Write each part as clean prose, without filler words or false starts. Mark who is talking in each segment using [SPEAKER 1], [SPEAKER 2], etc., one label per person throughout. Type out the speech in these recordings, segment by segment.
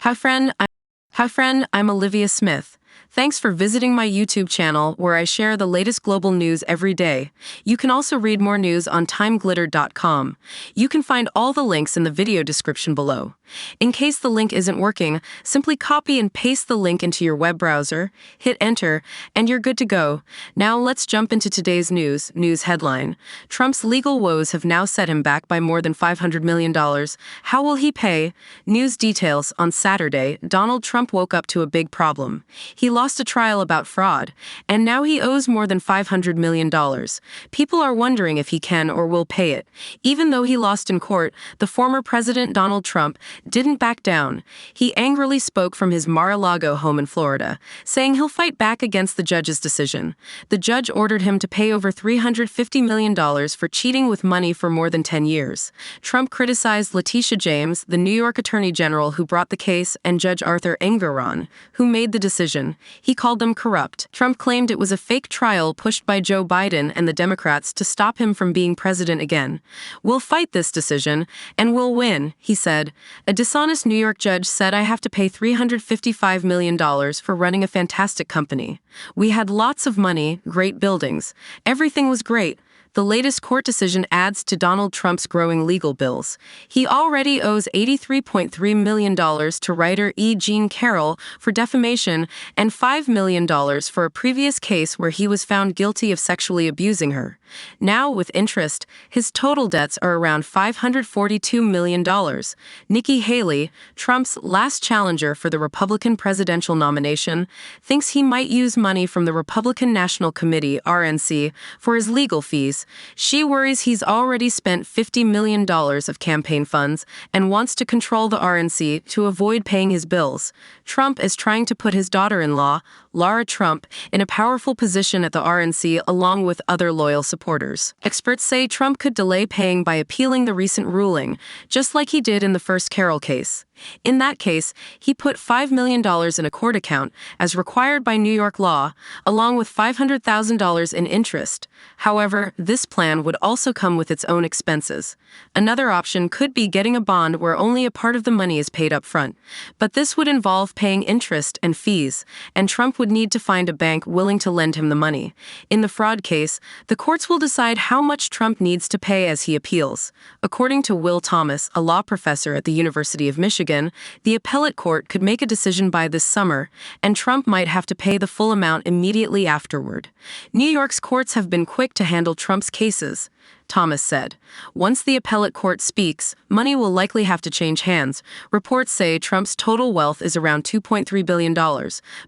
[SPEAKER 1] Hi friend, I'm Olivia Smith. Thanks for visiting my YouTube channel where I share the latest global news every day. You can also read more news on TimeGlitter.com. You can find all the links in the video description below. In case the link isn't working, simply copy and paste the link into your web browser, hit enter, and you're good to go. Now let's jump into today's news headline. Trump's legal woes have now set him back by more than $500 million. How will he pay? News details. On Saturday, Donald Trump woke up to a big problem. He lost a trial about fraud, and now he owes more than $500 million. People are wondering if he can or will pay it. Even though he lost in court, the former President Donald Trump didn't back down. He angrily spoke from his Mar-a-Lago home in Florida, saying he'll fight back against the judge's decision. The judge ordered him to pay over $350 million for cheating with money for more than 10 years. Trump criticized Letitia James, the New York Attorney General who brought the case, and Judge Arthur Engoron, who made the decision. He called them corrupt. Trump claimed it was a fake trial pushed by Joe Biden and the Democrats to stop him from being president again. "We'll fight this decision, and we'll win," he said. A dishonest New York judge said, "I have to pay $355 million for running a fantastic company. We had lots of money, great buildings. Everything was great." The latest court decision adds to Donald Trump's growing legal bills. He already owes $83.3 million to writer E. Jean Carroll for defamation and $5 million for a previous case where he was found guilty of sexually abusing her. Now, with interest, his total debts are around $542 million. Nikki Haley, Trump's last challenger for the Republican presidential nomination, thinks he might use money from the Republican National Committee, RNC, for his legal fees. She worries he's already spent $50 million of campaign funds and wants to control the RNC to avoid paying his bills. Trump is trying to put his daughter-in-law, Lara Trump, in a powerful position at the RNC along with other loyal supporters. Experts say Trump could delay paying by appealing the recent ruling, just like he did in the first Carroll case. In that case, he put $5 million in a court account, as required by New York law, along with $500,000 in interest. However, this plan would also come with its own expenses. Another option could be getting a bond where only a part of the money is paid up front. But this would involve paying interest and fees, and Trump would need to find a bank willing to lend him the money. In the fraud case, the courts will decide how much Trump needs to pay as he appeals. According to Will Thomas, a law professor at the University of Michigan, the appellate court could make a decision by this summer, and Trump might have to pay the full amount immediately afterward. New York's courts have been quick to handle Trump's cases, Thomas said. Once the appellate court speaks, money will likely have to change hands. Reports say Trump's total wealth is around $2.3 billion,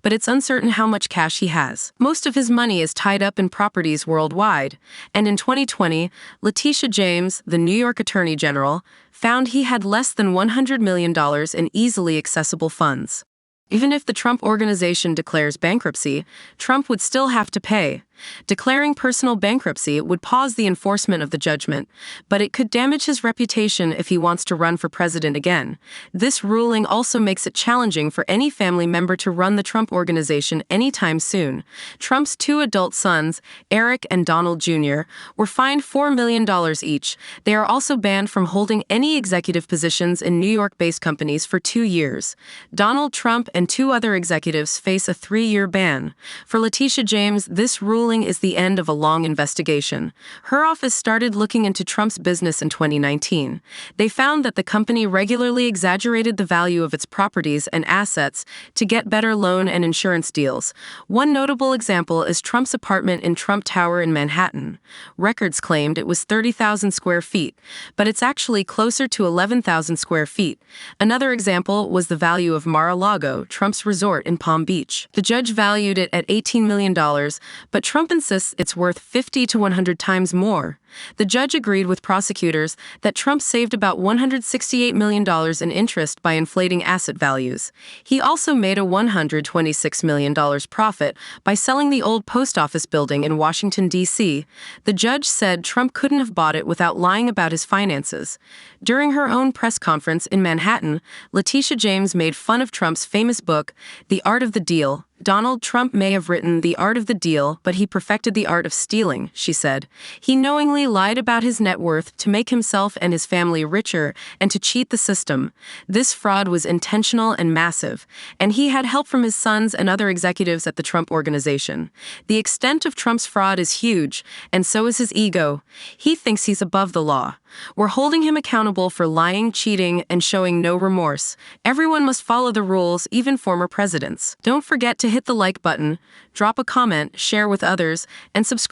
[SPEAKER 1] but it's uncertain how much cash he has. Most of his money is tied up in properties worldwide, and in 2020, Letitia James, the New York Attorney General, found he had less than $100 million in easily accessible funds. Even if the Trump Organization declares bankruptcy, Trump would still have to pay. Declaring personal bankruptcy would pause the enforcement of the judgment, but it could damage his reputation if he wants to run for president again. This ruling also makes it challenging for any family member to run the Trump Organization anytime soon. Trump's two adult sons, Eric and Donald Jr., were fined $4 million each. They are also banned from holding any executive positions in New York-based companies for 2 years. Donald Trump and 2 other executives face a 3-year ban. For Letitia James, this ruling is the end of a long investigation. Her office started looking into Trump's business in 2019. They found that the company regularly exaggerated the value of its properties and assets to get better loan and insurance deals. One notable example is Trump's apartment in Trump Tower in Manhattan. Records claimed it was 30,000 square feet, but it's actually closer to 11,000 square feet. Another example was the value of Mar-a-Lago, Trump's resort in Palm Beach. The judge valued it at $18 million, but Trump insists it's worth 50 to 100 times more. The judge agreed with prosecutors that Trump saved about $168 million in interest by inflating asset values. He also made a $126 million profit by selling the old post office building in Washington, D.C. The judge said Trump couldn't have bought it without lying about his finances. During her own press conference in Manhattan, Letitia James made fun of Trump's famous book, The Art of the Deal, Donald Trump may have written The Art of the Deal, but he perfected the art of stealing, she said. He knowingly lied about his net worth to make himself and his family richer and to cheat the system. This fraud was intentional and massive, and he had help from his sons and other executives at the Trump Organization. The extent of Trump's fraud is huge, and so is his ego. He thinks he's above the law. We're holding him accountable for lying, cheating, and showing no remorse. Everyone must follow the rules, even former presidents. Don't forget to hit the like button, drop a comment, share with others, and subscribe